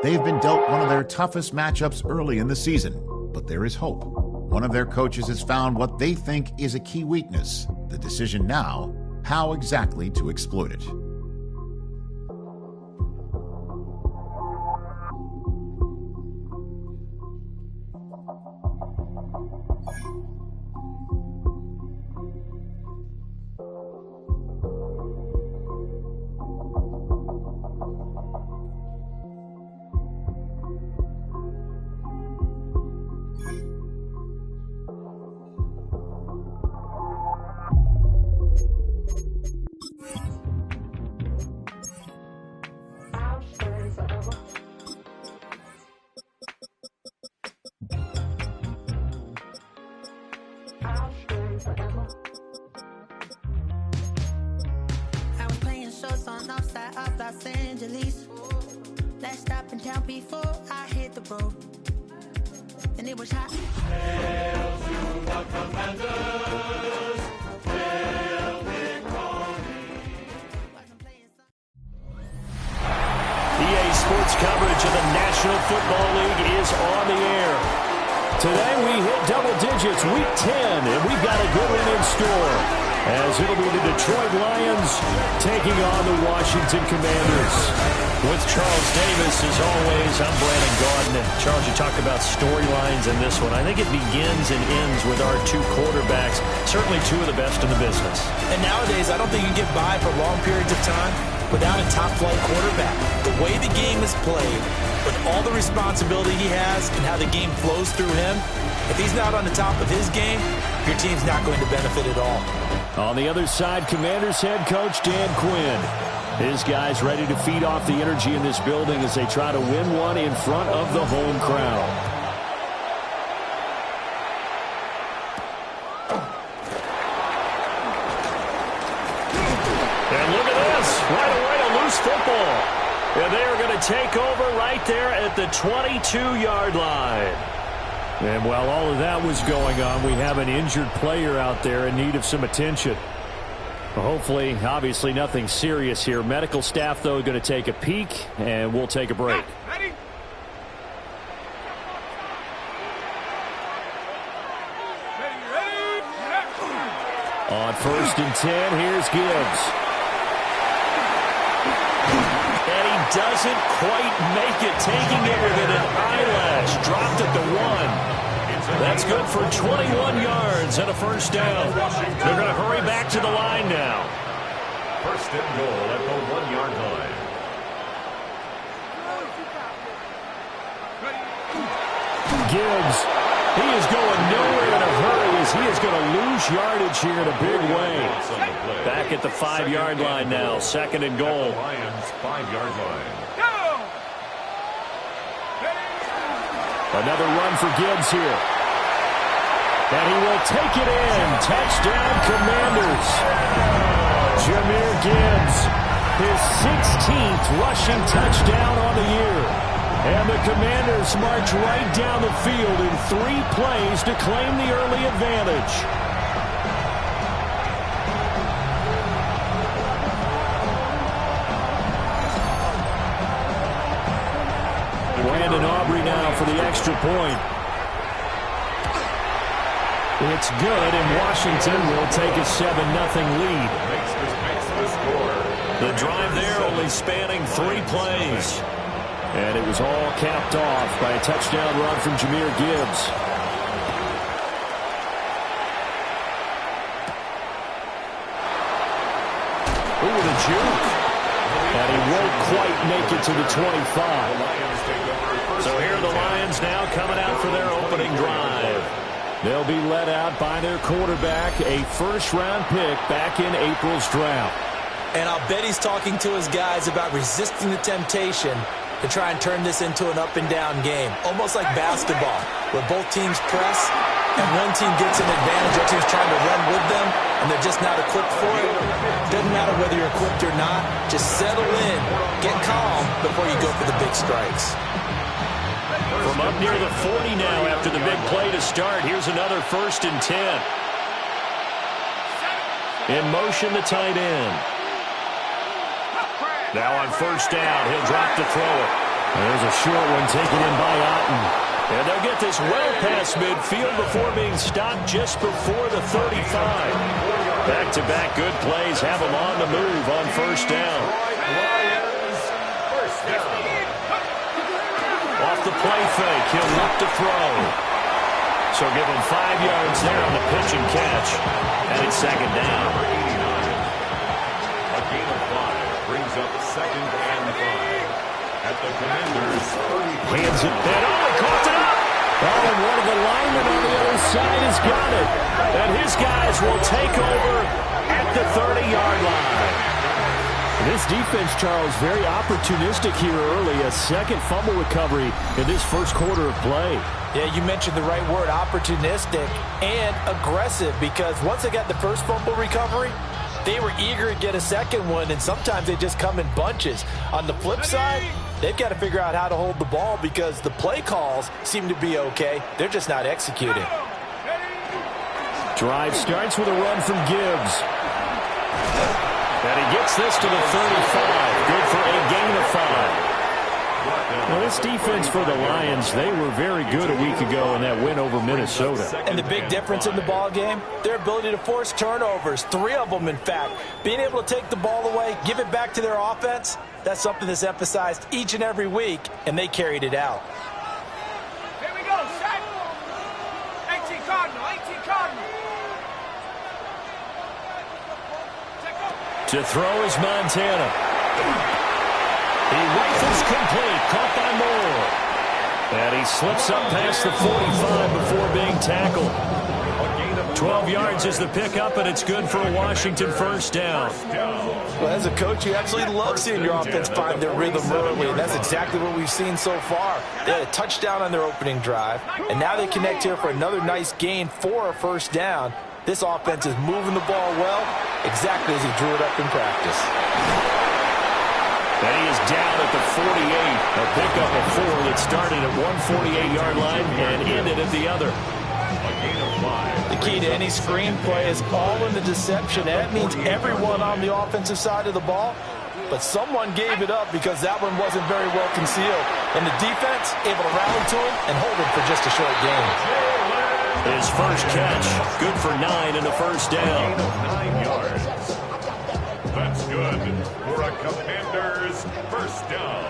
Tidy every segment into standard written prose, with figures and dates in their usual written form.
They've been dealt one of their toughest matchups early in the season, but there is hope. One of their coaches has found what they think is a key weakness. The decision now, how exactly to exploit it. Sports coverage of the National Football League is on the air. Today we hit double digits, week 10, and we've got a good one in store, as it'll be the Detroit Lions taking on the Washington Commanders. With Charles Davis, as always, I'm Brandon Gaudin. And Charles, you talked about storylines in this one. I think it begins and ends with our two quarterbacks, certainly two of the best in the business. And nowadays, I don't think you can get by for long periods of time without a top-flight quarterback. The way the game is played, with all the responsibility he has and how the game flows through him, if he's not on the top of his game, your team's not going to benefit at all. On the other side, Commanders head coach Dan Quinn. His guys ready to feed off the energy in this building as they try to win one in front of the home crowd. And look at this, right away a loose football. And they are going to take over right there at the 22-yard line. And while all of that was going on, we have an injured player out there in need of some attention. Hopefully, obviously nothing serious here. Medical staff, though, going to take a peek, and we'll take a break. Ready? On 1st and 10, here's Gibbs. And he doesn't quite make it, taking it within an eyelash. Dropped at the 1. That's good for 21 yards and a first down. They're going to hurry back to the line now. 1st and goal at the 1-yard line. Gibbs, he is going nowhere in a hurry as he is going to lose yardage here in a big way. Back at the 5-yard line now, 2nd and goal. Lions 5-yard line. Another run for Gibbs here. And he will take it in. Touchdown, Commanders. Jahmyr Gibbs, his 16th rushing touchdown on the year. And the Commanders march right down the field in 3 plays to claim the early advantage. Brandon Aubrey now for the extra point. It's good, and Washington will take a 7-0 lead. The drive there only spanning 3 plays. And it was all capped off by a touchdown run from Jahmyr Gibbs. Ooh, the juke. And he won't quite make it to the 25. So here are the Lions now coming out for their opening drive. They'll be led out by their quarterback, a first-round pick back in April's draft. And I'll bet he's talking to his guys about resisting the temptation to try and turn this into an up-and-down game, almost like basketball, where both teams press, and one team gets an advantage, the other team's trying to run with them, and they're just not equipped for it. Doesn't matter whether you're equipped or not. Just settle in, get calm before you go for the big strikes. From up near the 40 now after the big play to start, here's another 1st and 10. In motion, the tight end. Now on 1st down, he'll drop to throw it. There's a short one taken in by Otten. And they'll get this well past midfield before being stopped just before the 35. Back-to-back good plays have them on the move on first down. Off the play fake, he'll look to throw. So give him 5 yards there on the pitch and catch. And it's second down. A gain of 5 brings up second and 5. At the Commanders' 30. Hands it back. Oh, he caught it up. Oh, and one of the linemen on the other side has got it. And his guys will take over at the 30-yard line. This defense, Charles, very opportunistic here early. A second fumble recovery in this first quarter of play. Yeah, you mentioned the right word, opportunistic and aggressive, because once they got the first fumble recovery, they were eager to get a second one, and sometimes they just come in bunches. On the flip side, they've got to figure out how to hold the ball because the play calls seem to be okay. They're just not executing. Drive starts with a run from Gibbs. And he gets this to the 35. Good for a gain of 5. Well, this defense for the Lions, they were very good a week ago in that win over Minnesota. And the big difference in the ball game, their ability to force turnovers, 3 of them in fact. Being able to take the ball away, give it back to their offense, that's something that's emphasized each and every week, and they carried it out. Here we go, set. 18 Cardinal, 18 Cardinal. To throw is Montana. He rifles complete, caught by Moore. And he slips up past the 45 before being tackled. 12 yards is the pickup, and it's good for a Washington first down. Well, as a coach, you absolutely love seeing your offense find their rhythm early, and that's exactly what we've seen so far. They had a touchdown on their opening drive, and now they connect here for another nice gain for a first down. This offense is moving the ball well, exactly as he drew it up in practice. And he is down at the 48. A pickup of 4 that started at one 48-yard line and ended at the other. The key to any screen play is all in the deception. That means everyone on the offensive side of the ball, but someone gave it up because that one wasn't very well concealed. And the defense able to rally to him and hold him for just a short gain. His first catch, good for 9 in the first down. 9 yards. That's good for a Commanders first down.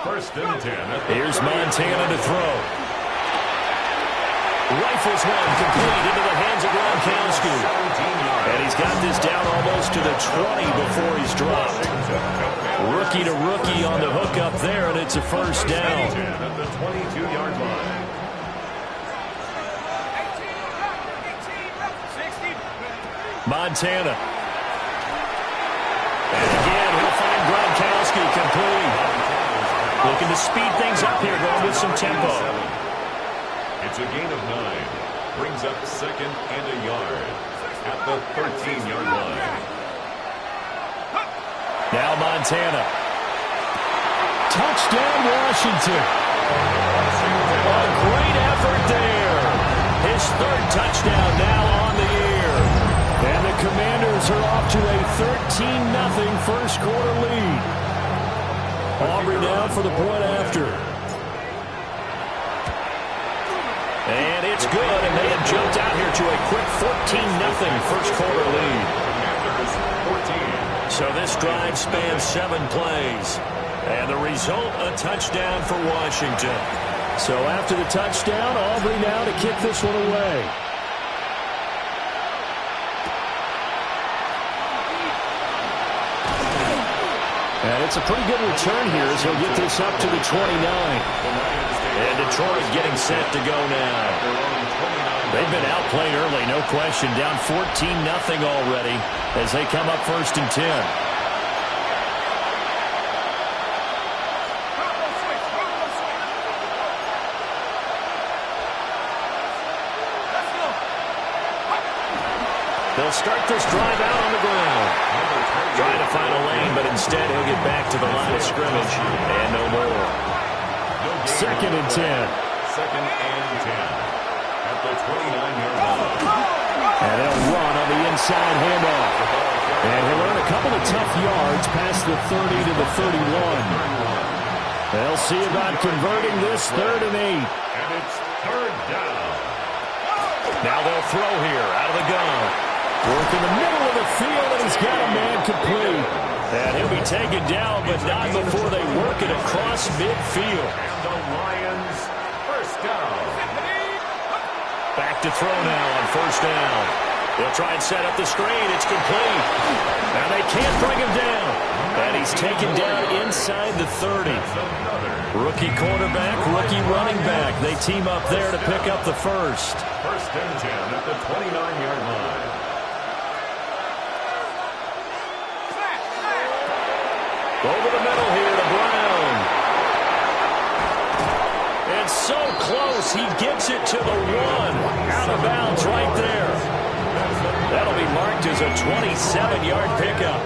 First and 10. Here's Montana to throw. Rifles one complete into the hands of Gronkowski. And he's got this down almost to the 20 before he's dropped. Rookie to rookie on the hook up there, and it's a first down. At the 22-yard line. Montana. And again, he'll find Gronkowski complete. Looking to speed things up here, going with some tempo. It's a gain of 9. Brings up second and a yard at the 13-yard line. Now Montana. Touchdown, Washington. A great effort there. His 3rd touchdown now on the year. And the Commanders are off to a 13-0 first quarter lead. Aubrey now for the point after. And it's good, and they have jumped out here to a quick 14-0 first quarter lead. So this drive spans 7 plays. And the result, a touchdown for Washington. So after the touchdown, Aubrey now to kick this one away. And it's a pretty good return here as he'll get this up to the 29. And Detroit getting set to go now. They've been outplayed early, no question. Down 14-0 already as they come up first and 10. They'll start this drive out on the ground. Trying to find a lane, but instead he'll get back to the line of scrimmage. And no more. Second and 10. Second and 10 at the 29-yard line. And they'll run on the inside handoff. And he'll earn a couple of tough yards past the 30 to the 31. They'll see about converting this 3rd and 8. And it's 3rd down. Now they'll throw here out of the gun. Work in the middle of the field, and he's got a man complete. And he'll be taken down, but not before they work it across midfield. And the Lions, 1st down. Back to throw now on 1st down. They'll try and set up the screen. It's complete. Now they can't bring him down. And he's taken down inside the 30. Rookie quarterback, rookie running back. They team up there to pick up the 1st. 1st and 10 at the 29-yard line. Over the middle here to Brown. It's so close. He gets it to the 1. Out of bounds right there. That'll be marked as a 27-yard pickup.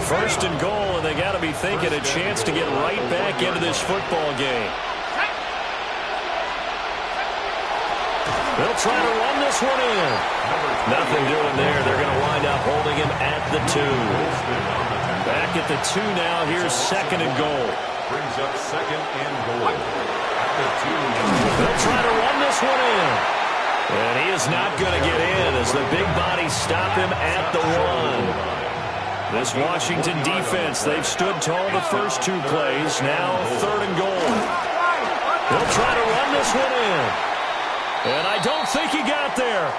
1st and goal, and they got to be thinking a chance to get right back into this football game. They'll try to run this one in. Nothing doing there. They're going to wind up holding him at the 2. Back at the 2 now. Here's 2nd and goal. Brings up 2nd and goal. At the 2. They'll try to run this one in. And he is not going to get in as the big bodies stop him at the 1. This Washington defense, they've stood tall the first 2 plays. Now 3rd and goal. They'll try to run this one in. And I don't think he got there.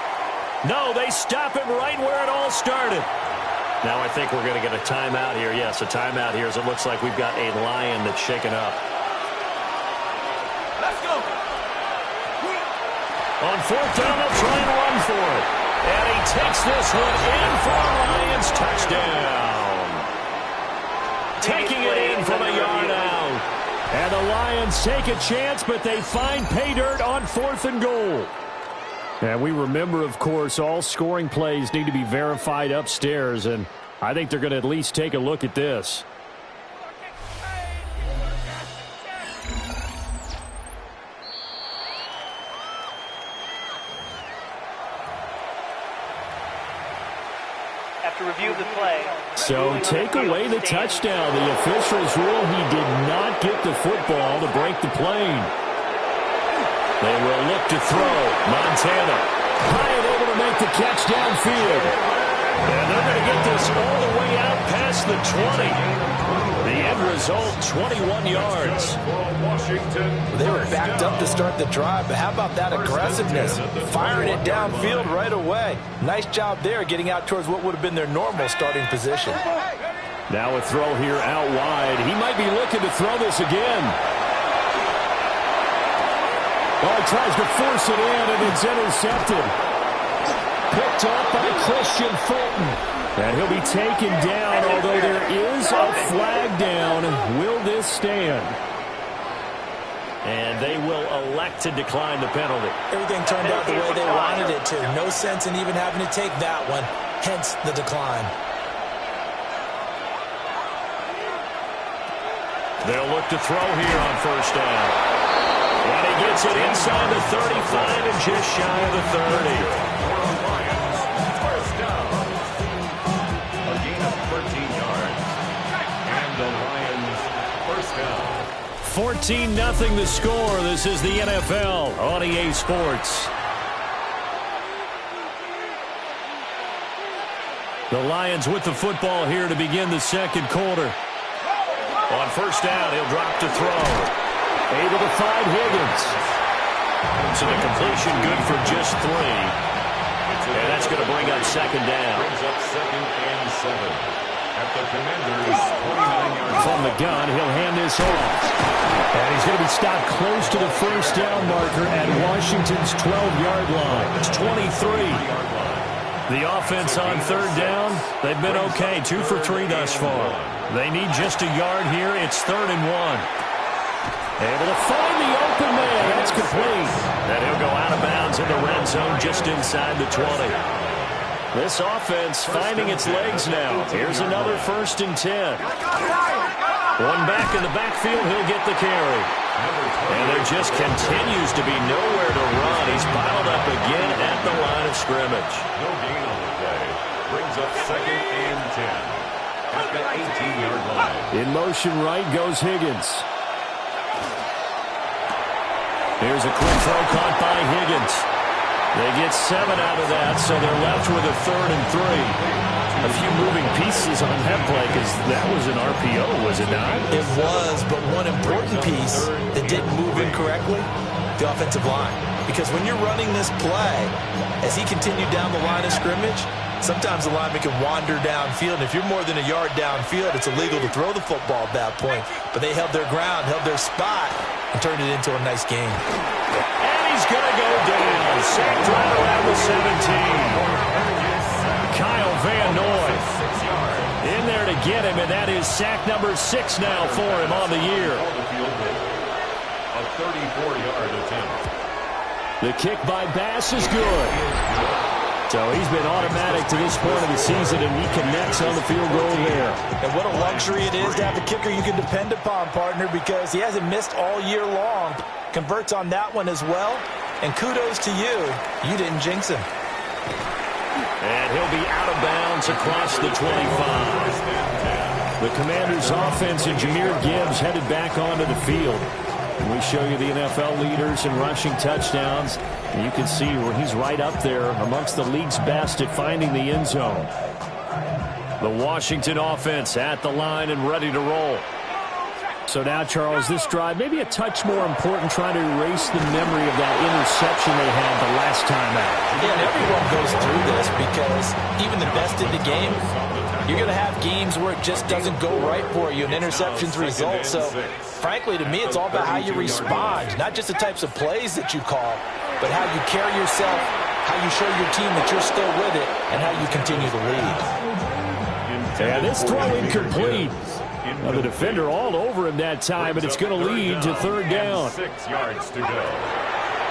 No, they stop him right where it all started. Now I think we're going to get a timeout here. Yes, a timeout here as it looks like we've got a Lion that's shaken up. Let's go. On 4th down, they'll try and run for it. And he takes this one in for a Lions touchdown. Taking it in from a yard out. And the Lions take a chance, but they find pay dirt on 4th and goal. And we remember, of course, all scoring plays need to be verified upstairs, and I think they're going to at least take a look at this. After review of the play. So take away the touchdown. The officials rule he did not get the football to break the plane. They will look to throw. Montana high and able to make the catch downfield. And they're going to get this all the way out past the 20. The end result, 21 yards. They were backed up to start the drive, but how about that aggressiveness? Firing it downfield right away. Nice job there getting out towards what would have been their normal starting position. Now a throw here out wide. He might be looking to throw this again. Oh, he tries to force it in, and it's intercepted. Picked up by Christian Fulton. And he'll be taken down, although there is a flag down. Will this stand? And they will elect to decline the penalty. Everything turned out the way they wanted it to. No sense in even having to take that one, hence the decline. They'll look to throw here on 1st down. And he gets it inside the 35 and just shy of the 30. And the Lions, 1st down. 14-0 the score. This is the NFL on EA Sports. The Lions with the football here to begin the 2nd quarter. On 1st down, he'll drop to throw. Able to find Higgins. So the completion good for just 3. And that's going to bring up 2nd down. Brings up 2nd and 7. At the Commanders' 29-yard From the gun, he'll hand this off. And he's going to be stopped close to the 1st down marker at Washington's 12-yard line. It's 23. The offense on 3rd down, they've been okay. 2 for 3 thus far. They need just a yard here. It's 3rd and 1. Able to find the open man. It's complete. And he'll go out of bounds in the red zone just inside the 20. This offense finding its legs now. Here's another 1st and 10. One back in the backfield, he'll get the carry. And there just continues to be nowhere to run. He's piled up again at the line of scrimmage. No gain on the play. Brings up 2nd and 10. At the 18-yard line. In motion right goes Higgins. Here's a quick throw caught by Higgins. They get 7 out of that, so they're left with a 3rd and 3. A few moving pieces on that play because that was an RPO, was it not? It was, but one important piece that didn't move incorrectly, the offensive line. Because when you're running this play, as he continued down the line of scrimmage, sometimes the lineman can wander downfield. And if you're more than a yard downfield, it's illegal to throw the football at that point. But they held their ground, held their spot, and turned it into a nice game. And he's going to go down. Sacked right around the 17. Kyle Van Noy in there to get him, and that is sack number 6 now for him on the year. A 34-yard attempt. The kick by Bass is good. So he's been automatic to this point of the season, and he connects on the field goal there. And what a luxury it is to have a kicker you can depend upon, partner, because he hasn't missed all year long. Converts on that one as well. And kudos to you. You didn't jinx him. And he'll be out of bounds across the 25. The Commanders' offense and Jahmyr Gibbs headed back onto the field. And we show you the NFL leaders in rushing touchdowns. And you can see where he's right up there amongst the league's best at finding the end zone. The Washington offense at the line and ready to roll. So now, Charles, this drive maybe a touch more important, trying to erase the memory of that interception they had the last time out. Yeah, and everyone goes through this because even the best in the game, you're going to have games where it just doesn't go right for you and interceptions result. So, frankly, to me, it's all about how you respond, not just the types of plays that you call, but how you carry yourself, how you show your team that you're still with it, and how you continue to lead. Yeah, this throw incomplete. Well, the defender all over him that time, but it's going to lead to 3rd down. 6 yards to go.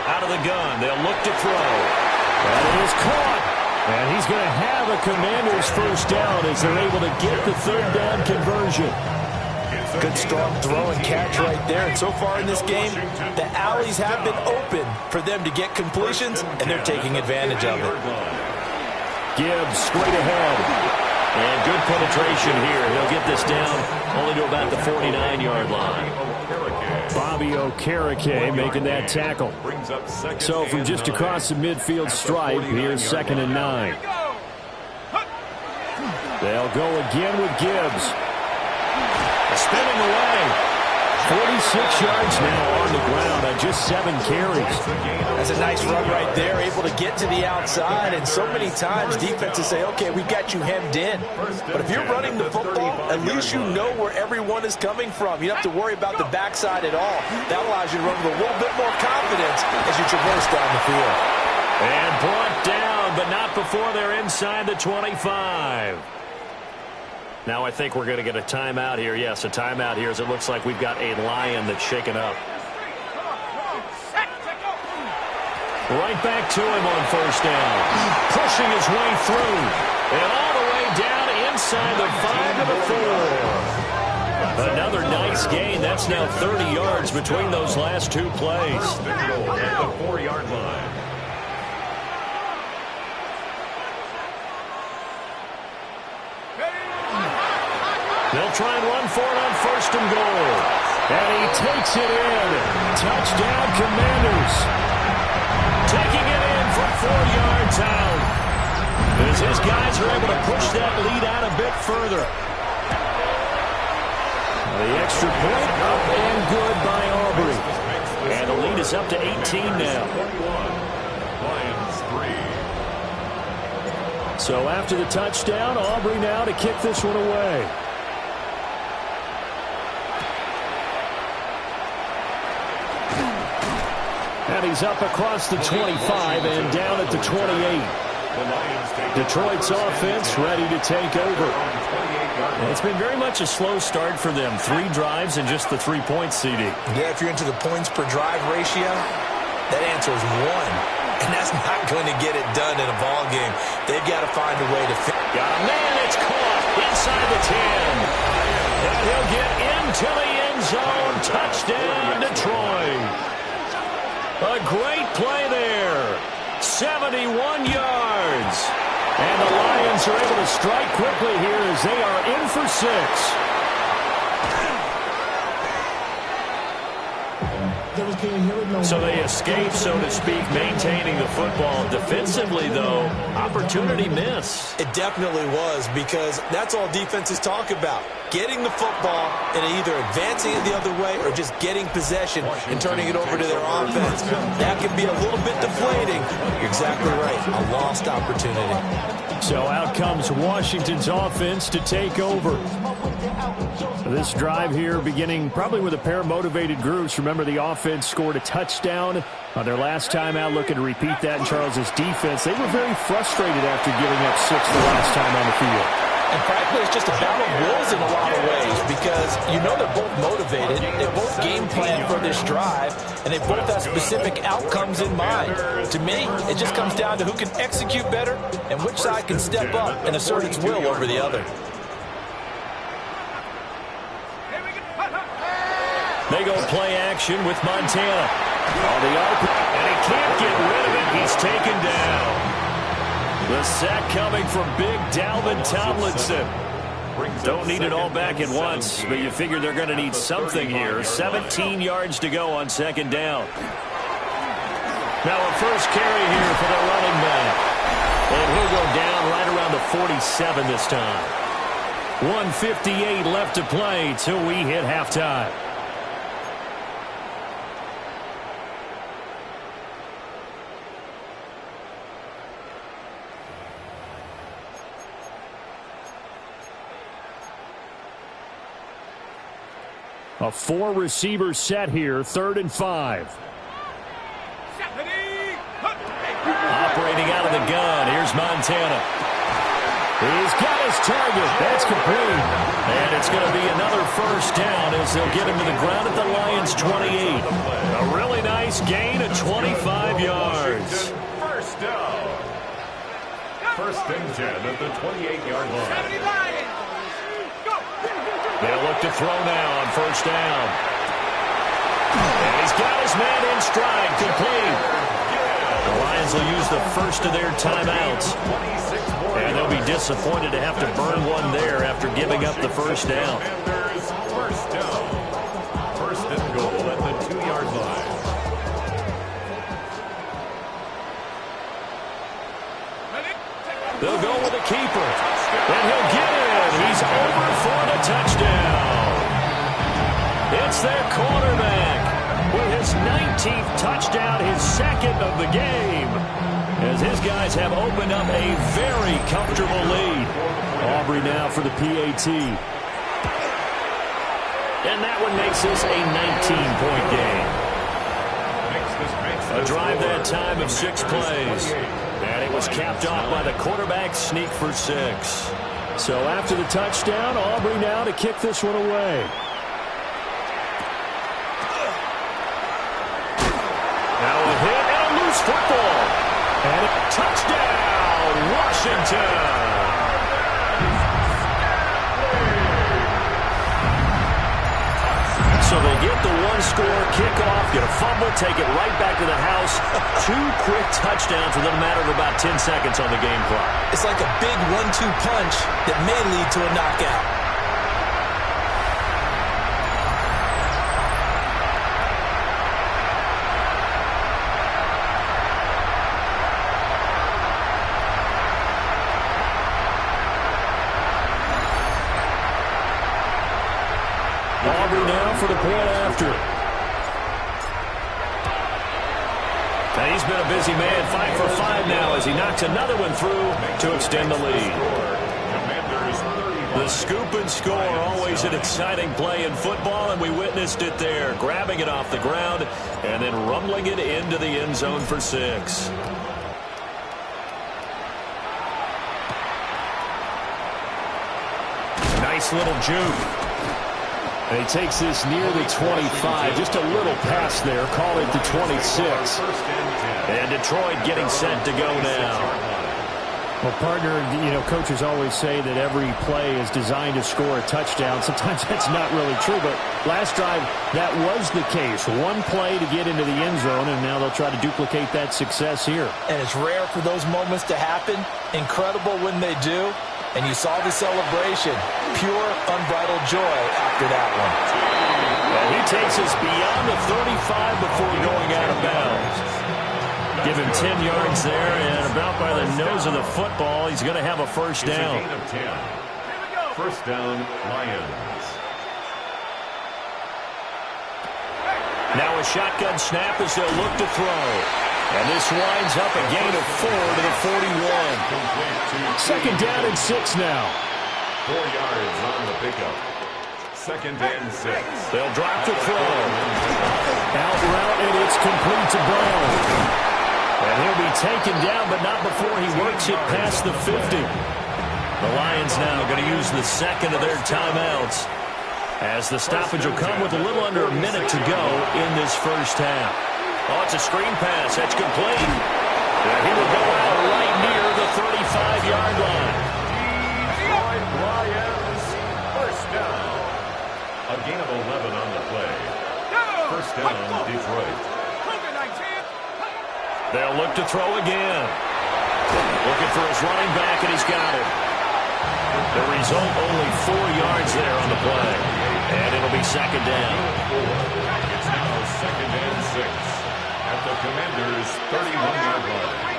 Out of the gun, they'll look to throw. And it is caught. And he's going to have a Commander's 1st down as they're able to get the 3rd down conversion. Good strong throw and catch right there. And so far in this game, the alleys have been open for them to get completions, and they're taking advantage of it. Gibbs straight ahead. And good penetration here. He'll get this down only to about the 49-yard line. Bobby Okereke making that tackle. So from just across the midfield stripe, here's 2nd and 9. They'll go again with Gibbs. Spinning away. 46 yards now on the ground on just 7 carries. That's a nice run right there, able to get to the outside. And so many times defenses say, okay, we've got you hemmed in. But if you're running the football, at least you know where everyone is coming from. You don't have to worry about the backside at all. That allows you to run with a little bit more confidence as you traverse down the field. And brought down, but not before they're inside the 25. Now I think we're going to get a timeout here. Yes, a timeout here as it looks like we've got a Lion that's shaken up. Right back to him on 1st down. Pushing his way through. And all the way down inside the 5 to the 4. Another nice gain. That's now 30 yards between those last 2 plays. At the 4-yard line. They'll try and run for it on 1st and goal. And he takes it in. Touchdown, Commanders. Taking it in from 4 yards out. As his guys are able to push that lead out a bit further. The extra point up and good by Aubrey. And the lead is up to 18 now. Lions 3. So after the touchdown, Aubrey now to kick this one away. And he's up across the 25 and down at the 28. Detroit's offense ready to take over. It's been very much a slow start for them. 3 drives and just the 3-point CD. Yeah, if you're into the points per drive ratio, that answer is 1. And that's not going to get it done in a ball game. They've got to find a way to fit. Got a man, it's caught inside the 10. And he'll get into the end zone. Touchdown, Detroit. A great play there. 71 yards. And the Lions are able to strike quickly here as they are in for 6. So they escape, so to speak, maintaining the football. Defensively, though, opportunity miss. It definitely was, because that's all defenses talk about. Getting the football and either advancing it the other way or just getting possession and turning it over to their offense. That can be a little bit deflating. You're exactly right. A lost opportunity. So out comes Washington's offense to take over. This drive here beginning probably with a pair of motivated groups. Remember, the offense scored a touchdown on their last time out, looking to repeat that in Charles's defense. They were very frustrated after giving up 6 the last time on the field. And frankly, it's just a battle of wills in a lot of ways, because you know they're both motivated, they both game plan for this drive, and they both have specific outcomes in mind. To me, it just comes down to who can execute better and which side can step up and assert its will over the other. They go play action with Montana. On the open, and he can't get rid of it. He's taken down. The sack coming from big Dalvin Tomlinson. Don't need it all back at once, but you figure they're going to need something here. 17 yards to go on second down. Now a first carry here for the running back. And he'll go down right around the 47 this time. 1:58 left to play till we hit halftime. A 4-receiver set here, 3rd and 5. Operating out of the gun, here's Montana. He's got his target. That's complete. And it's going to be another first down as they'll get him to the ground at the Lions' 28. A really nice gain of 25 yards. First down. 1st and 10 at the 28-yard line. They'll look to throw now on first down. And he's got his man in stride, complete. The Lions will use the first of their timeouts. And they'll be disappointed to have to burn one there after giving up the first down. First down. 1st and goal at the 2-yard line. They'll go with a keeper. And he'll get it. He's over for the touchdown. It's their quarterback with his 19th touchdown, his 2nd of the game, as his guys have opened up a very comfortable lead. Aubrey now for the PAT. And that one makes this a 19-point game. A drive that time of 6 plays. And it was capped off by the quarterback sneak for 6. So after the touchdown, Aubrey now to kick this one away. Now a hit and a loose football. And a touchdown, Washington. So they get the 1-score kickoff, get a fumble, take it right back to the house. 2 quick touchdowns within a matter of about 10 seconds on the game clock. It's like a big 1-2 punch that may lead to a knockout. Aubrey now for the point after. And he's been a busy man, 5 for 5 now as he knocks another one through to extend the lead. The scoop and score, always an exciting play in football, and we witnessed it there, grabbing it off the ground and then rumbling it into the end zone for 6. Nice little juke. And he takes this near the 25. Just a little pass there. Call it the 26. And Detroit getting set to go now. Well, partner, you know, coaches always say that every play is designed to score a touchdown. Sometimes that's not really true, but last drive, that was the case. One play to get into the end zone, and now they'll try to duplicate that success here. And it's rare for those moments to happen. Incredible when they do. And you saw the celebration. Pure, unbridled joy after that one. And he takes us beyond the 35 before going out of bounds. Give him 10 yards there, and about by the nose of the football, he's going to have a first down. It's a gain of 10. First down, Lions. Now a shotgun snap as they'll look to throw. And this winds up a gain of 4 to the 41. Second down and 6 now. 4 yards on the pickup. Second and 6. They'll drop the throw. Out route, and it's complete to Brown. And he'll be taken down, but not before he works it past the 50. The Lions now going to use the second of their timeouts, as the stoppage will come with a little under a minute to go in this first half. Oh, it's a screen pass. That's complete. And he will go out right near the 35-yard line. Detroit Lions, first down. A gain of 11 on the play. First down, Detroit. They'll look to throw again. Looking for his running back, and he's got it. The result, only 4 yards there on the play. And it'll be second down. It's now second and 6 at the Commanders' 31-yard line.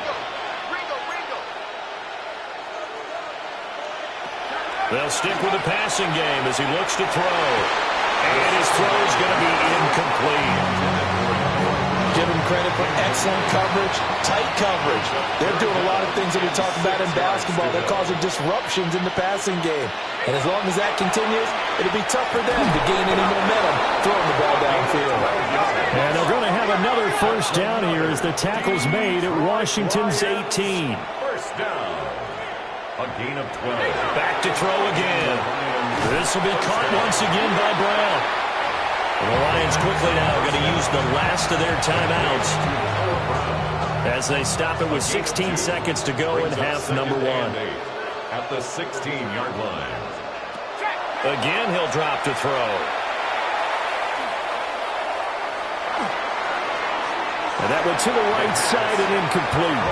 They'll stick with the passing game as he looks to throw. And his throw is going to be incomplete. Give him credit for excellent coverage, tight coverage. They're doing a lot of things that we talk about in basketball. They're causing disruptions in the passing game. And as long as that continues, it'll be tough for them to gain any momentum throwing the ball downfield. And they're going to have another first down here as the tackle's made at Washington's 18. First down. A gain of 12. Back to throw again. This will be caught once again by Brown. And the Lions quickly now going to use the last of their timeouts as they stop it with 16 seconds to go in half number 1. At the 16-yard line. Again, he'll drop to throw. And that went to the right side and incomplete.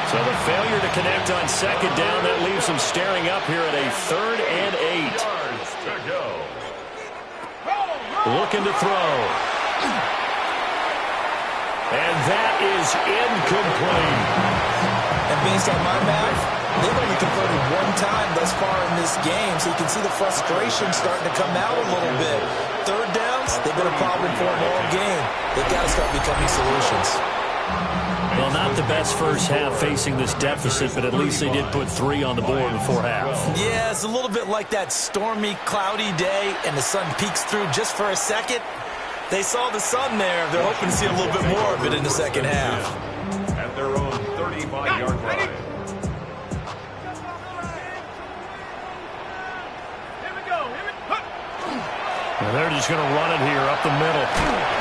So the failure to connect on second down, that leaves them staring up here at a 3rd and 8. Yards to go. Looking to throw. And that is incomplete. And based on my math, they've only converted one time thus far in this game, so you can see the frustration starting to come out a little bit. Third downs, they've been a problem for them all game. They've got to start becoming solutions. Well, not the best first half facing this deficit, but at least they did put 3 on the board before half. Yeah, it's a little bit like that stormy, cloudy day, and the sun peeks through just for a second. They saw the sun there. They're hoping to see a little bit more of it in the second half. At their own 35-yard line. And they're just going to run it here up the middle.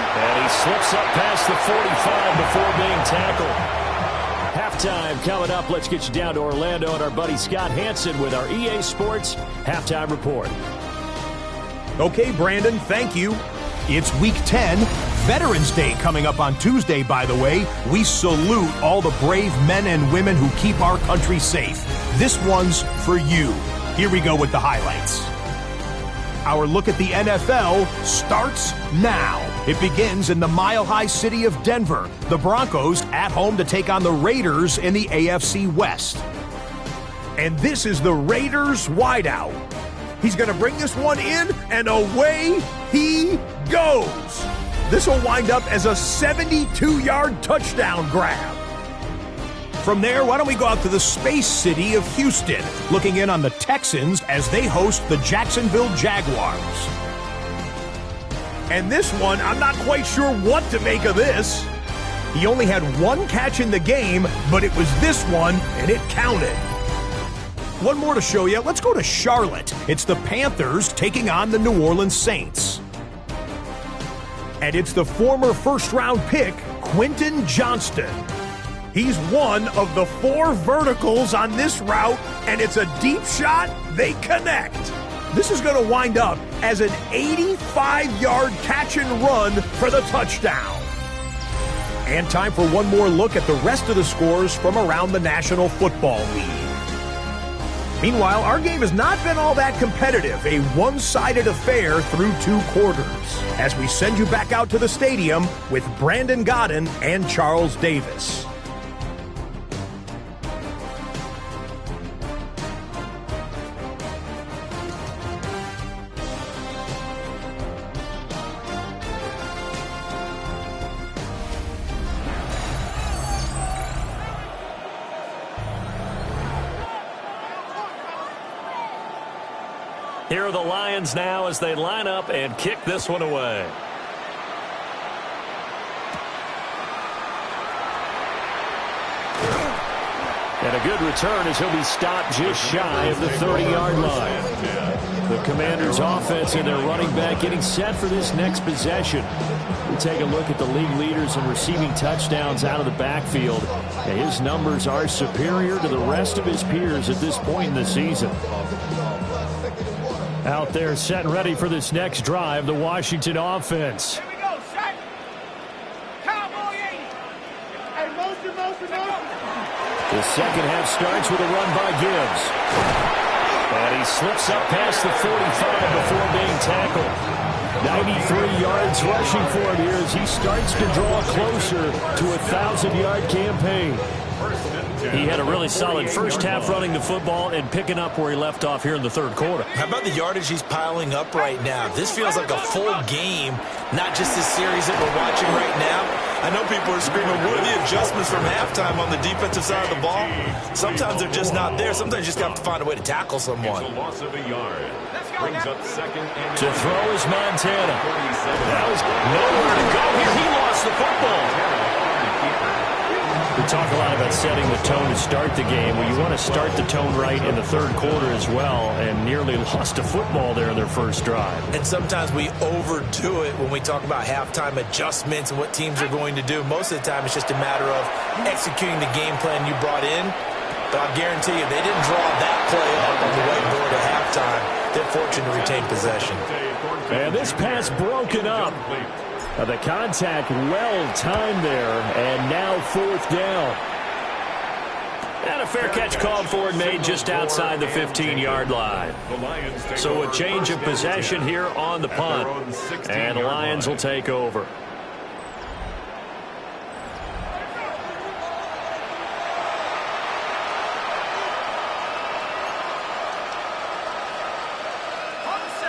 And he slips up past the 45 before being tackled. Halftime coming up. Let's get you down to Orlando and our buddy Scott Hansen with our EA Sports Halftime Report. Okay, Brandon, thank you. It's Week 10, Veterans Day coming up on Tuesday, by the way. We salute all the brave men and women who keep our country safe. This one's for you. Here we go with the highlights. Our look at the NFL starts now. It begins in the mile-high city of Denver. The Broncos at home to take on the Raiders in the AFC West. And this is the Raiders wideout. He's going to bring this one in, and away he goes. This will wind up as a 72-yard touchdown grab. From there, why don't we go out to the space city of Houston, looking in on the Texans as they host the Jacksonville Jaguars. And this one, I'm not quite sure what to make of this. He only had one catch in the game, but it was this one, and it counted. One more to show you. Let's go to Charlotte. It's the Panthers taking on the New Orleans Saints. And it's the former first-round pick, Quentin Johnston. He's one of the 4 verticals on this route, and it's a deep shot. They connect. This is going to wind up as an 85-yard catch and run for the touchdown. And time for one more look at the rest of the scores from around the National Football League. Meanwhile, our game has not been all that competitive, a one-sided affair through 2 quarters. As we send you back out to the stadium with Brandon Godden and Charles Davis. Here are the Lions now as they line up and kick this one away. And a good return as he'll be stopped just shy of the 30-yard line. The Commanders' offense and their running back getting set for this next possession. We take a look at the league leaders in receiving touchdowns out of the backfield. And his numbers are superior to the rest of his peers at this point in the season. Out there set and ready for this next drive, the Washington offense. Here we go, set. Cowboy 80. Hey, motion. The second half starts with a run by Gibbs. And he slips up past the 45 before being tackled. 93 yards rushing for him here as he starts to draw closer to a 1,000-yard campaign. He had a really solid first half running the football and picking up where he left off here in the third quarter. How about the yardage he's piling up right now? This feels like a full game, not just this series that we're watching right now. I know people are screaming, what are the adjustments from halftime on the defensive side of the ball? Sometimes they're just not there. Sometimes you just have to find a way to tackle someone. It's a loss of a yard. Brings up second and to throw is Montana. That was nowhere to go here. He lost the football. We talk a lot about setting the tone to start the game. Well, you want to start the tone right in the third quarter as well, and nearly lost a football there in their first drive. And sometimes we overdo it when we talk about halftime adjustments and what teams are going to do. Most of the time, it's just a matter of executing the game plan you brought in. But I'll guarantee you, they didn't draw that play up on the whiteboard at halftime. They're fortunate to retain possession. And this pass broken up. The contact well-timed there, and now fourth down. And a fair catch called for and made just outside the 15-yard line. So a change of possession here on the punt, and the Lions will take over.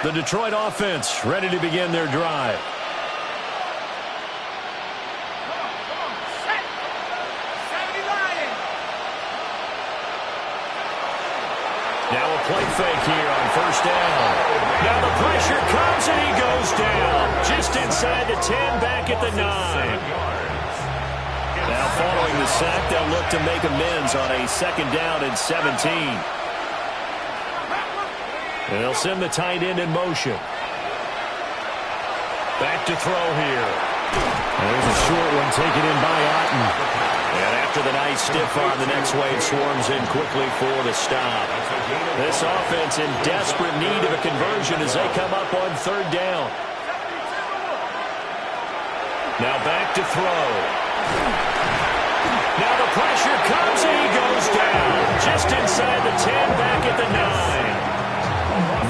The Detroit offense ready to begin their drive. Now a play fake here on first down. Now the pressure comes and he goes down. Just inside the 10, back at the 9. Now following the sack, they'll look to make amends on a second down and 17. And they'll send the tight end in motion. Back to throw here. There's a short one taken in by Otten. And after the nice stiff arm, the next wave swarms in quickly for the stop. This offense in desperate need of a conversion as they come up on third down. Now back to throw. Now the pressure comes and he goes down. Just inside the 10, back at the 9.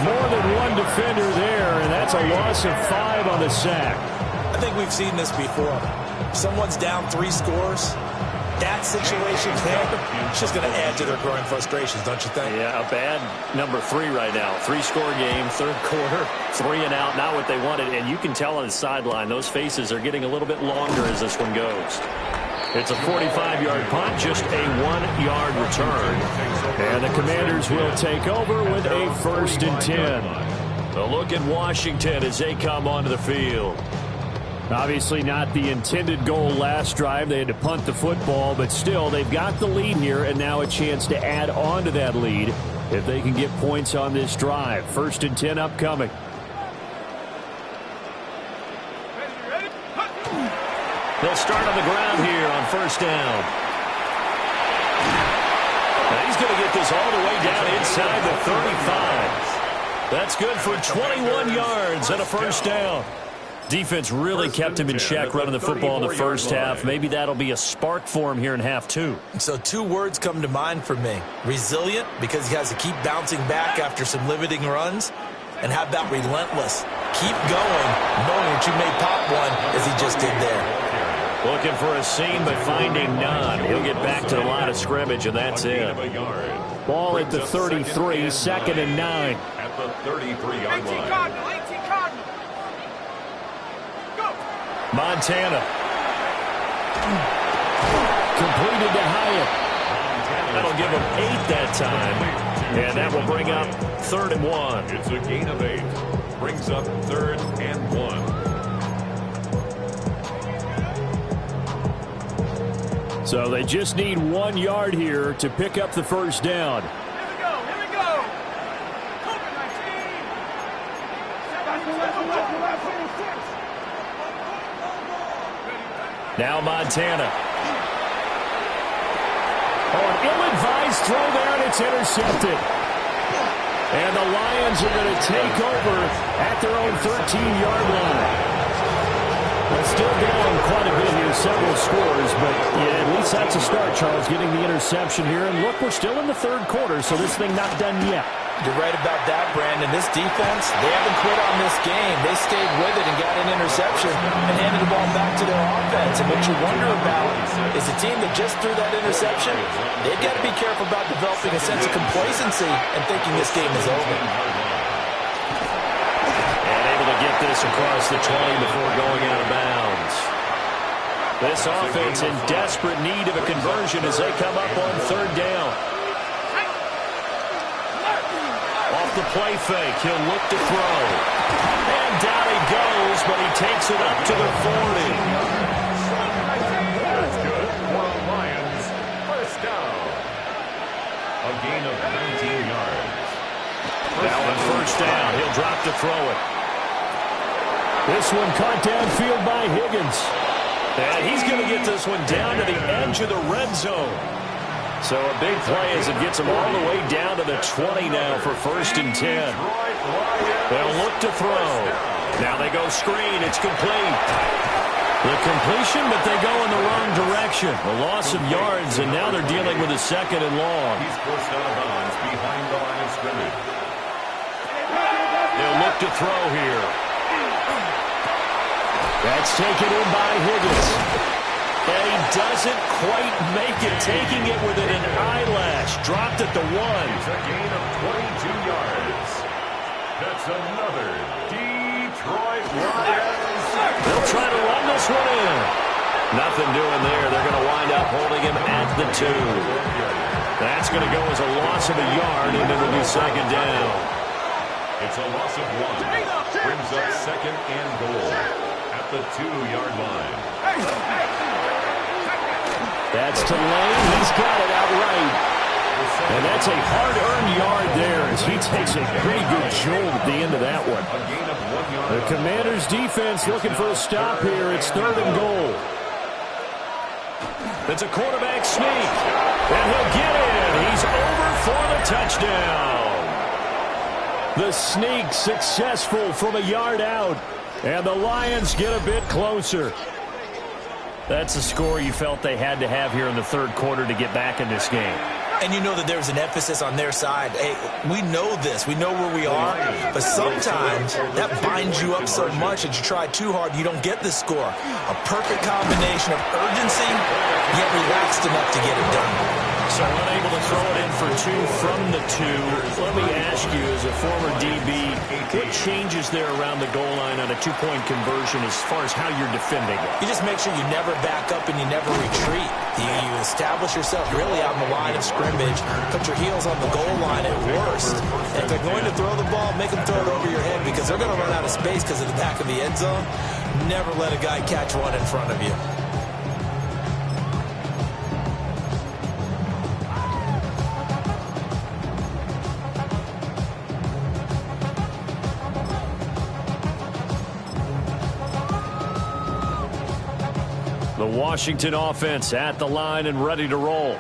More than one defender there, and that's a loss of 5 on the sack. I think we've seen this before. Someone's down 3 scores. That situation there, it's just going to add to their growing frustrations, don't you think? Yeah, a bad number 3 right now. 3-score game, third quarter, 3 and out, not what they wanted. And you can tell on the sideline, those faces are getting a little bit longer as this one goes. It's a 45-yard punt, just a 1-yard return. And the Commanders will take over with a 1st and 10. A look at Washington as they come onto the field. Obviously not the intended goal last drive. They had to punt the football, but still, they've got the lead here, and now a chance to add on to that lead if they can get points on this drive. 1st and 10 upcoming. They'll start on the ground here on first down. Now he's going to get this all the way down inside the 35. That's good for 21 yards and a first down. Defense really kept him in check running the football in the first half. Maybe that'll be a spark for him here in half two. So 2 words come to mind for me. Resilient, because he has to keep bouncing back after some limiting runs. And how about relentless? Keep going, knowing that you may pop one as he just did there. Looking for a seam, but finding none. He'll get back to the line of scrimmage, and that's it. Ball at the 33, 2nd and 9. At the 33-yard 18 line. Cardinal, 18 Cardinal. Go. Montana. Completed to Hyatt. That'll give him 8 that time. And that will bring up 3rd and 1. It's a gain of 8. Brings up 3rd and 1. So they just need 1 yard here to pick up the first down. Here we go, here we go. Cobra 19. Now Montana. Oh, an ill-advised throw there, and it's intercepted. And the Lions are going to take over at their own 13-yard line. They're still down quite a bit here, several scores, but yeah, at least that's a start, Charles, getting the interception here. And look, we're still in the 3rd quarter, so this thing not done yet. You're right about that, Brandon. This defense, they haven't quit on this game. They stayed with it and got an interception and handed the ball back to their offense. And what you wonder about is a team that just threw that interception, they've got to be careful about developing a sense of complacency and thinking this game is over. And able to get this across the 20 before going out of bounds. This offense in desperate need of a conversion as they come up on 3rd down. Off the play fake, he'll look to throw. And down he goes, but he takes it up to the 40. That's good for the Lions. First down. A gain of 19 yards. Now on 1st down, he'll drop to throw it. This one caught downfield by Higgins. And he's going to get this one down to the edge of the red zone. So a big play as it gets him all the way down to the 20 now for 1st and 10. They'll look to throw. Now they go screen. It's complete. The completion, but they go in the wrong direction. A loss of yards, and now they're dealing with a 2nd and long. He's forced out of bounds behind the line of scrimmage. They'll look to throw here. That's taken in by Higgins. And he doesn't quite make it, taking it within an eyelash. Dropped at the 1. It's a gain of 22 yards. That's another Detroit Lions. They'll try to run this one in. Nothing doing there. They're going to wind up holding him at the 2. That's going to go as a loss of a yard, and it'll be 2nd down. It's a loss of 1. Brings up 2nd and goal at the 2-yard line. That's to Lane. He's got it outright. And that's a hard-earned yard there as he takes a pretty good jolt at the end of that one. A gain of 1 yard. The Commanders' defense looking for a stop here. It's 3rd and goal. It's a quarterback sneak. And he'll get in. He's over for the touchdown. The sneak successful from a yard out. And the Lions get a bit closer. That's a score you felt they had to have here in the 3rd quarter to get back in this game. And you know that there's an emphasis on their side. Hey, we know this. We know where we are. But sometimes that binds you up so much that you try too hard, you don't get the score. A perfect combination of urgency, yet relaxed enough to get it done. So unable to throw it in for 2 from the 2. Let me ask you, as a former DB, what changes there around the goal line on a 2-point conversion as far as how you're defending it? You just make sure you never back up and you never retreat. You establish yourself really out in the line of scrimmage, put your heels on the goal line at worst. And if they're going to throw the ball, make them throw it over your head because they're going to run out of space because of the back of the end zone. Never let a guy catch one in front of you. The Washington offense at the line and ready to roll.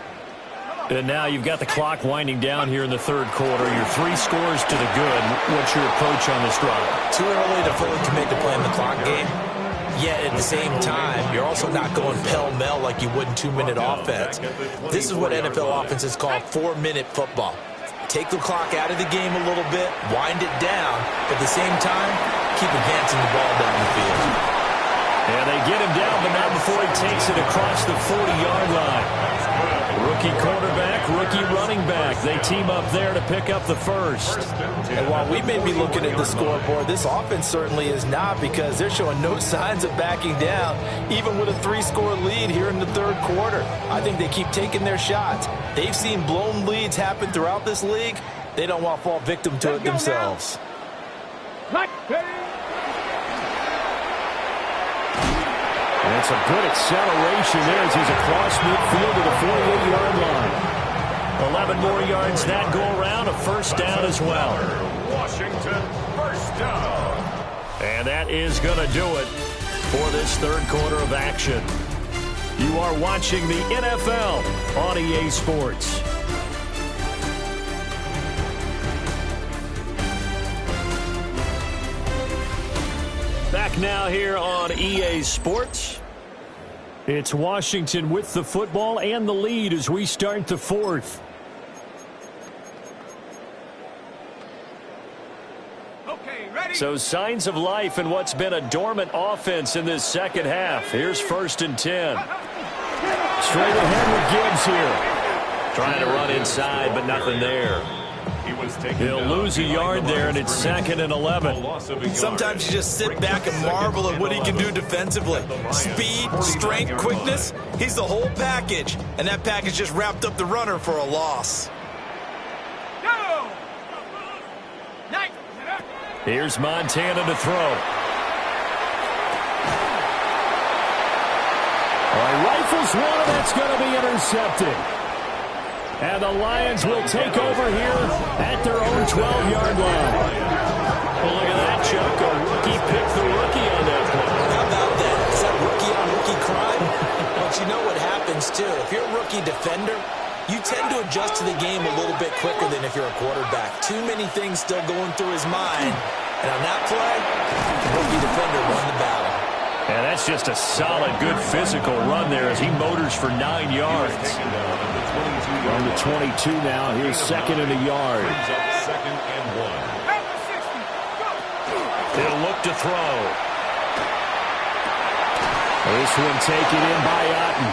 And now you've got the clock winding down here in the third quarter. You're 3 scores to the good. What's your approach on this drive? Too early to fully commit to playing the clock game. Yet at the same time, you're also not going pell-mell like you would in 2-minute offense. This is what NFL offenses call 4-minute football. Take the clock out of the game a little bit, wind it down, but at the same time, keep advancing the ball down the field. And they get him down, but not before he takes it across the 40-yard line. Rookie quarterback, rookie running back. They team up there to pick up the first. And while we may be looking at the scoreboard, this offense certainly is not, because they're showing no signs of backing down, even with a 3-score lead here in the third quarter. I think they keep taking their shots. They've seen blown leads happen throughout this league. They don't want to fall victim to it themselves. And it's a good acceleration there as he's across midfield to the 48-yard line. 11 more yards that go around, a first down as well. Washington, first down. And that is going to do it for this third quarter of action. You are watching the NFL on EA Sports. Back now here on EA Sports. It's Washington with the football and the lead as we start the fourth. Okay, ready? So signs of life in what's been a dormant offense in this second half. Here's 1st and 10. Straight ahead with Gibbs here. Trying to run inside, but nothing there. He'll lose a yard there, and it's 2nd and 11. Sometimes you just sit back and marvel at what he can do defensively. Speed, strength, quickness, he's the whole package. And that package just wrapped up the runner for a loss. Here's Montana to throw. Rifles one, and that's going to be intercepted. And the Lions will take over here at their own 12-yard line. Well, look at that, Chuck. A rookie picked the rookie on that play. How about that? Is that rookie-on-rookie crime? But you know what happens, too. If you're a rookie defender, you tend to adjust to the game a little bit quicker than if you're a quarterback. Too many things still going through his mind. And on that play, the rookie defender won the battle. And that's just a solid, good physical run there as he motors for 9 yards. From the 22 now, here's 2nd and a yard. He'll look to throw. This one taken in by Otten.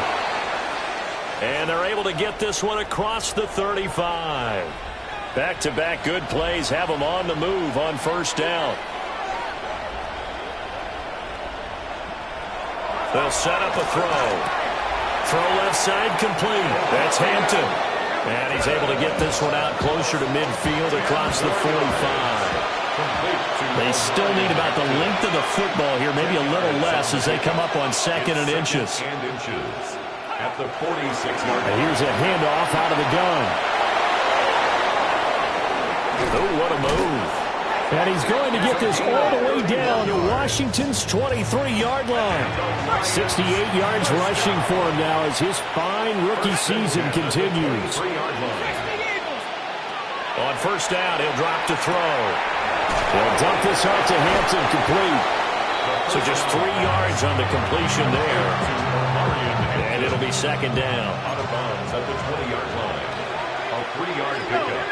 And they're able to get this one across the 35. Back-to-back good plays have them on the move on 1st down. They'll set up a throw. Throw left side complete. That's Hampton. And he's able to get this one out closer to midfield across the 45. They still need about the length of the football here, maybe a little less as they come up on 2nd and inches. At the 46-yard line. And here's a handoff out of the gun. Oh, what a move. And he's going to get this all the way down to Washington's 23-yard line. 68 yards rushing for him now as his fine rookie season continues. On 1st down, he'll drop to throw. He'll dump this out to Hampton, complete. So just 3 yards on the completion there. And it'll be 2nd down. Out of bounds at the 20-yard line. A 3-yard pickup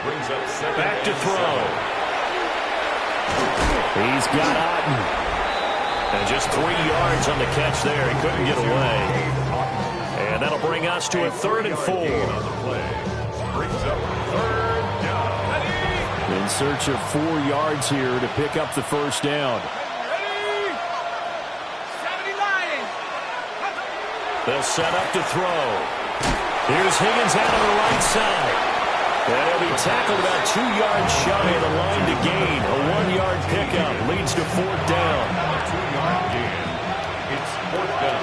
brings up 2nd. Back to throw. He's got Otten. And just 3 yards on the catch there. He couldn't get away. And that'll bring us to a 3rd and 4. Brings up 3rd down. In search of 4 yards here to pick up the 1st down. They'll set up to throw. Here's Higgins out on the right side. And he'll be tackled about 2 yards shy of the line to gain. A 1-yard pickup leads to 4th down. A 2-yard gain. It's 4th down.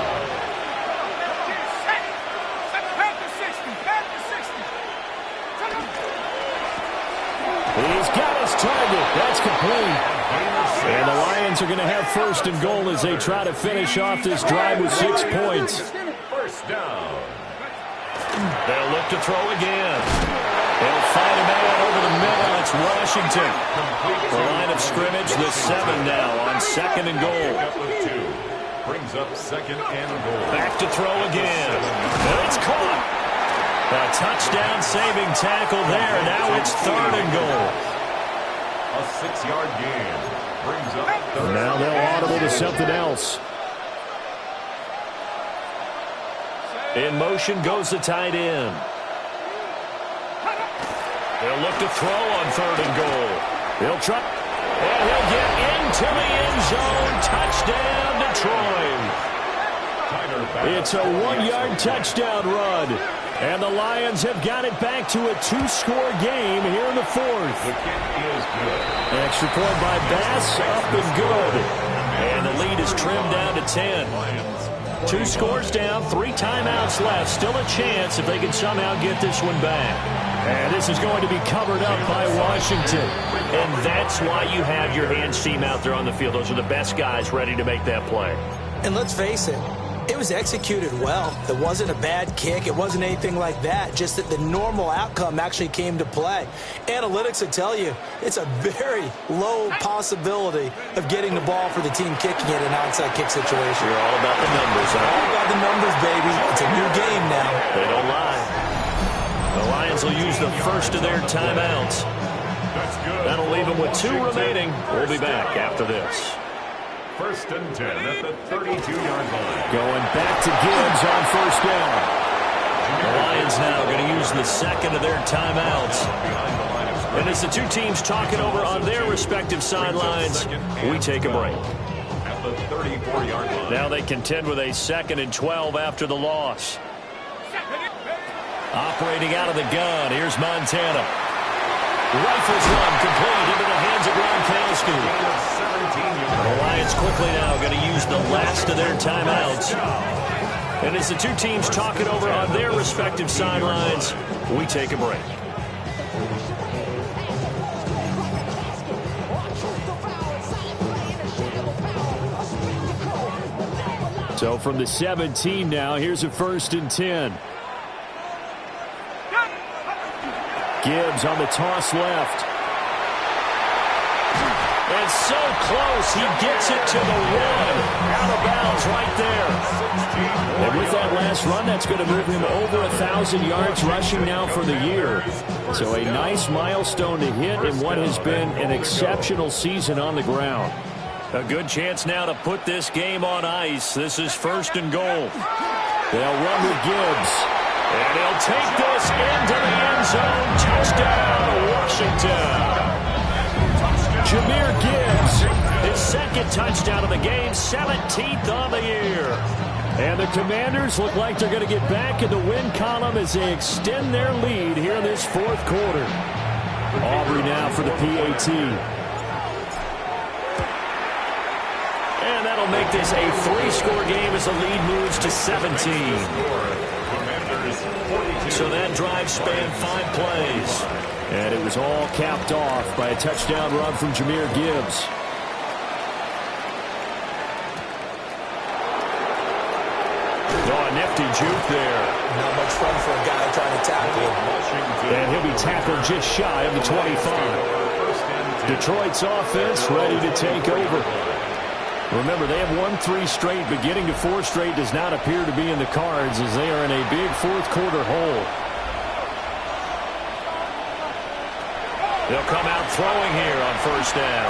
He's got his target. That's complete. And the Lions are going to have 1st and goal as they try to finish off this drive with 6 points. 1st down. They'll look to throw again. They'll find a man over the middle. It's Washington. The line of scrimmage, the 7 now on 2nd and goal. Brings up 2nd and goal. Back to throw again. And it's caught. A touchdown-saving tackle there. Now it's 3rd and goal. A 6-yard gain. Brings up 3rd. Now they'll audible to something else. In motion goes the tight end. They'll look to throw on 3rd and goal. He'll try. And he'll get into the end zone. Touchdown, Detroit. It's a 1-yard touchdown run. And the Lions have got it back to a 2-score game here in the 4th. The kick is good. Extra point by Bass, up and good. And the lead is trimmed down to 10. 2 scores down, 3 timeouts left. Still a chance if they can somehow get this one back. And this is going to be covered up by Washington. And that's why you have your hands team out there on the field. Those are the best guys ready to make that play. And let's face it, it was executed well. It wasn't a bad kick. It wasn't anything like that. Just that the normal outcome actually came to play. Analytics will tell you it's a very low possibility of getting the ball for the team kicking it in an onside kick situation. You're all about the numbers, huh? All about the numbers, baby. It's a new game now. They don't lie. The Lions will use the first of their timeouts. That'll leave them with 2 remaining. We'll be back after this. 1st and 10 at the 32-yard line. Going back to Gibbs on 1st down. The Lions now going to use the 2nd of their timeouts. And as the 2 teams talking over on their respective sidelines, we take a break. At the 34-yard line. Now they contend with a 2nd and 12 after the loss. Operating out of the gun, here's Montana. Rifles run complete into the hands of Gronkowski. The Lions quickly now going to use the last of their timeouts. And as the 2 teams talk it over on their respective sidelines, we take a break. So from the 17 now, here's a 1st and 10. Gibbs on the toss left. And so close, he gets it to the 1. Out of bounds right there. And with that last run, that's going to move him over 1,000 yards rushing now for the year. So a nice milestone to hit in what has been an exceptional season on the ground. A good chance now to put this game on ice. This is 1st and goal. They'll run with Gibbs. And he'll take this into the end zone. Touchdown, Washington. Jahmyr Gibbs, his 2nd touchdown of the game, 17th on the year. And the Commanders look like they're going to get back in the win column as they extend their lead here in this 4th quarter. Aubrey now for the PAT. And that'll make this a 3-score game as the lead moves to 17. So that drive spanned 5 plays. And it was all capped off by a touchdown run from Jahmyr Gibbs. Oh, a nifty juke there. Not much fun for a guy trying to tackle him. And he'll be tackled just shy of the 25. Detroit's offense ready to take over. Remember, they have won 3 straight, but getting to 4 straight does not appear to be in the cards as they are in a big 4th quarter hole. They'll come out throwing here on 1st down.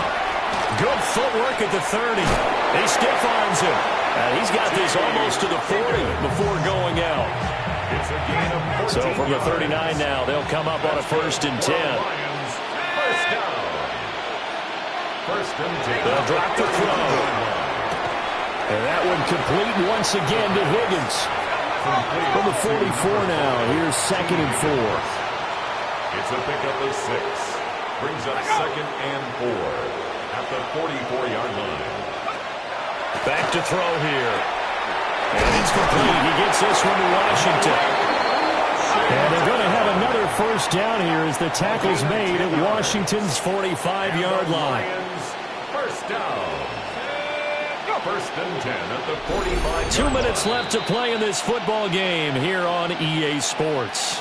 Good footwork at the 30. He stiff-arms him. And he's got this almost to the 40 before going out. So from the 39 now, they'll come up on a 1st and 10. 1st down. 1st and 10. They'll drop the throw. And that one complete once again to Higgins. From the 44 now, here's 2nd and 4. It's a pickup of 6. Brings up 2nd and 4 at the 44-yard line. Back to throw here. And it's complete. He gets this one to Washington. And they're going to have another 1st down here as the tackle's made at Washington's 45-yard line. 1st down. First and 10 at the 45. 2 minutes left to play in this football game here on EA Sports.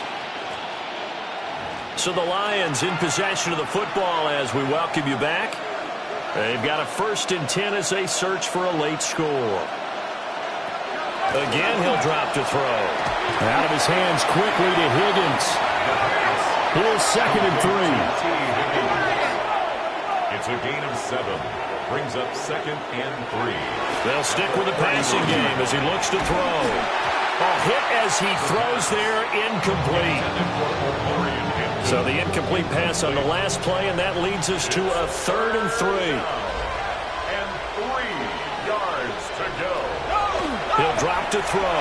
So the Lions in possession of the football as we welcome you back. They've got a first and 10 as they search for a late score. Again, he'll drop to throw. Out of his hands quickly to Higgins. Here's second and 3. It's a gain of 7. Brings up second and 3. They'll stick with the passing game as he looks to throw. A hit as he throws there, incomplete. So the incomplete pass on the last play, and that leads us to a third and 3. And 3 yards to go. He'll drop to throw.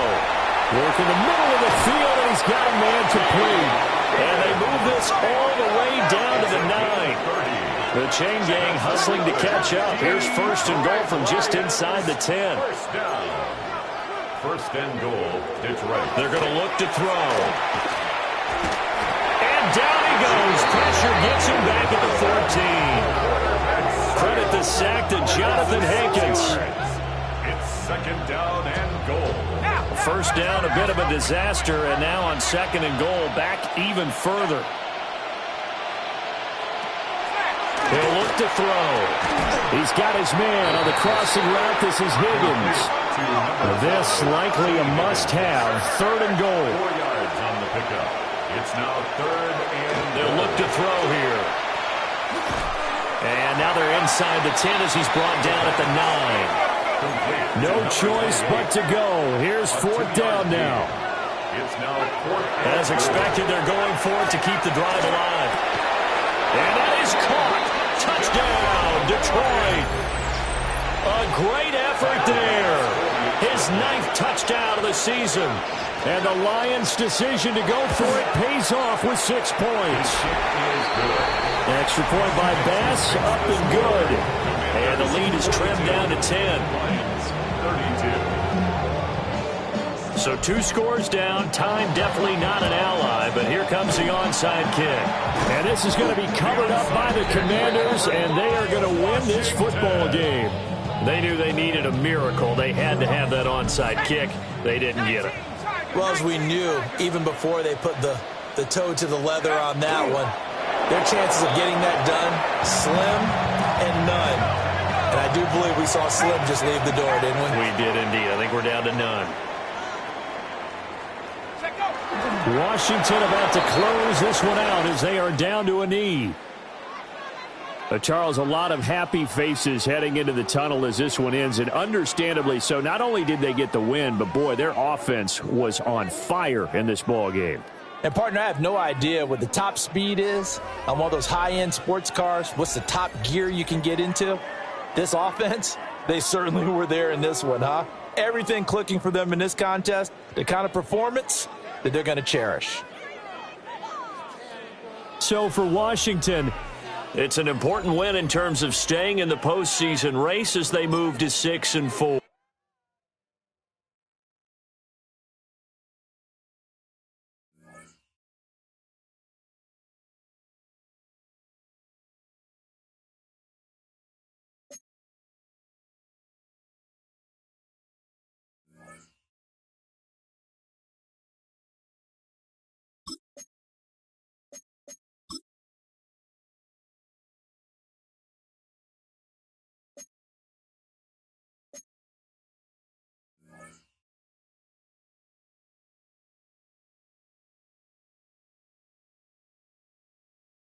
Work in the middle of the field, and he's got a man complete. And they move this all the way down to the 9. The chain gang hustling to catch up. Here's first and goal from just inside the 10. First down. First and goal, Detroit. They're going to look to throw. And down he goes. Pressure gets him back at the 14. Credit the sack to Jonathan Hankins. It's second down and goal. First down, a bit of a disaster, and now on second and goal, back even further. He'll look to throw. He's got his man on the crossing route. This is Higgins. This likely a must-have. Third and goal. 4 yards on the pickup. It's now third and They'll look to throw here. And now they're inside the 10 as he's brought down at the 9. No choice but to go. Here's fourth down now. It's now fourth. As expected, they're going for it to keep the drive alive. And that is caught. Touchdown, Detroit. A great effort there. His 9th touchdown of the season. And the Lions' decision to go for it pays off with 6 points. Extra point by Bass, up and good. And the lead is trimmed down to 10. 32. So 2 scores down. Time definitely not an ally, but here comes the onside kick. And this is going to be covered up by the Commanders, and they are going to win this football game. They knew they needed a miracle. They had to have that onside kick. They didn't get it. Well, as we knew, even before they put the toe to the leather on that one, their chances of getting that done, slim and none. And I do believe we saw Slim just leave the door, didn't we? We did indeed. I think we're down to none. Washington about to close this one out as they are down to a knee. Charles, a lot of happy faces heading into the tunnel as this one ends, and understandably so. Not only did they get the win, but boy, their offense was on fire in this ball game. And partner, I have no idea what the top speed is on one of those high-end sports cars. What's the top gear you can get into? This offense, they certainly were there in this one, huh? Everything clicking for them in this contest, the kind of performance that they're going to cherish. So for Washington, it's an important win in terms of staying in the postseason race as they move to 6-4.